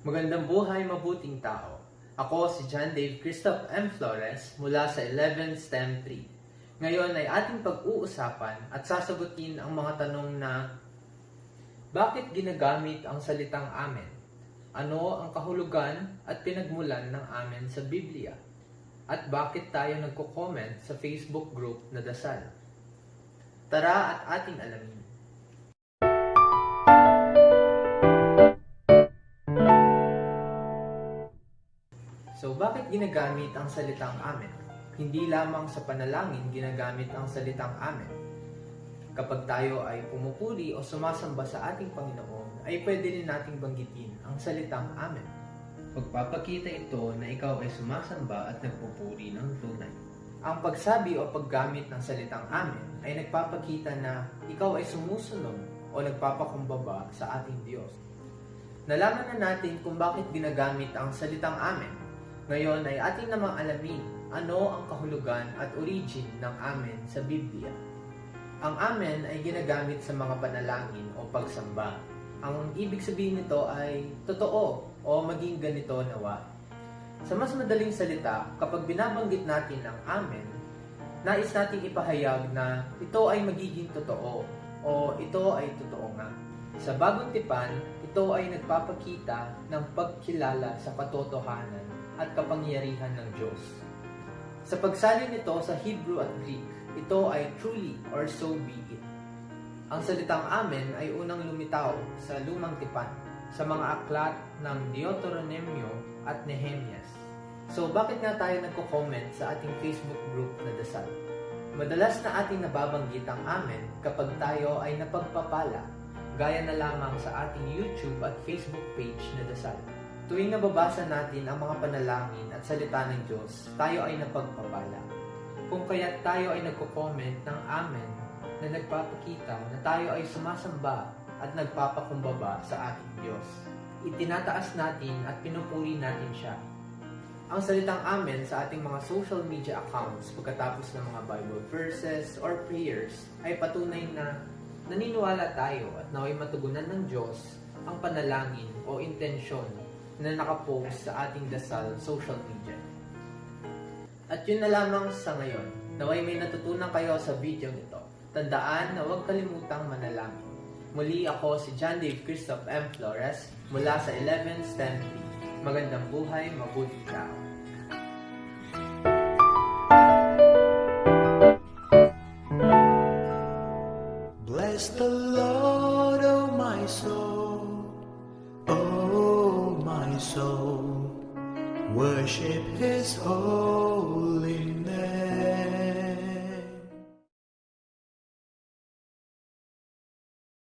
Magandang buhay, mabuting tao. Ako si John Dave Christoph M. Flores mula sa 11 STEM 3. Ngayon ay ating pag-uusapan at sasagutin ang mga tanong na: bakit ginagamit ang salitang amen? Ano ang kahulugan at pinagmulan ng amen sa Biblia? At bakit tayo nagko-comment sa Facebook group na Dasal? Tara at ating alamin. So, bakit ginagamit ang salitang amen? Hindi lamang sa panalangin ginagamit ang salitang amen. Kapag tayo ay pumupuri o sumasamba sa ating Panginoon, ay pwede rin nating banggitin ang salitang amen. Pagpapakita ito na ikaw ay sumasamba at nagpupuri ng tunay. Ang pagsabi o paggamit ng salitang amen ay nagpapakita na ikaw ay sumusunod o nagpapakumbaba sa ating Diyos. Nalaman na natin kung bakit ginagamit ang salitang amen. Ngayon ay ating namang alamin ano ang kahulugan at origin ng amen sa Biblia. Ang amen ay ginagamit sa mga panalangin o pagsamba. Ang ibig sabihin nito ay totoo o maging ganito nawa. Sa mas madaling salita, kapag binabanggit natin ang amen, nais nating ipahayag na ito ay magiging totoo o ito ay totoo nga. Sa Bagong Tipan, ito ay nagpapakita ng pagkilala sa katotohanan at kapangyarihan ng Diyos. Sa pagsalin nito sa Hebrew at Greek, ito ay truly or so be it. Ang salitang amen ay unang lumitaw sa Lumang Tipan, sa mga aklat ng Deuteronomio at Nehemias. So bakit nga tayo nagko-comment sa ating Facebook group na Dasal? Madalas na ating nababanggit ang amen kapag tayo ay napagpapala, gaya na lamang sa ating YouTube at Facebook page na Dasal. Tuwing nababasa natin ang mga panalangin at salita ng Diyos, tayo ay napagpapala. Kung kaya't tayo ay nagko-comment ng amen na nagpapakita na tayo ay sumasamba at nagpapakumbaba sa ating Diyos. Itinataas natin at pinupuri natin siya. Ang salitang amen sa ating mga social media accounts pagkatapos ng mga Bible verses or prayers ay patunay na naniniwala tayo at naway matugunan ng Diyos ang panalangin o intensyon na nakapost sa ating Dasal social media. At yun na lamang sa ngayon. Naway may natutunan kayo sa video ito. Tandaan na huwag kalimutang manalangin. Muli ako si John Dave Christoph M. Flores mula sa 11 STEM 3. Magandang buhay, mabuting tao. Bless the Lord, oh my soul, oh my soul, worship His holy name.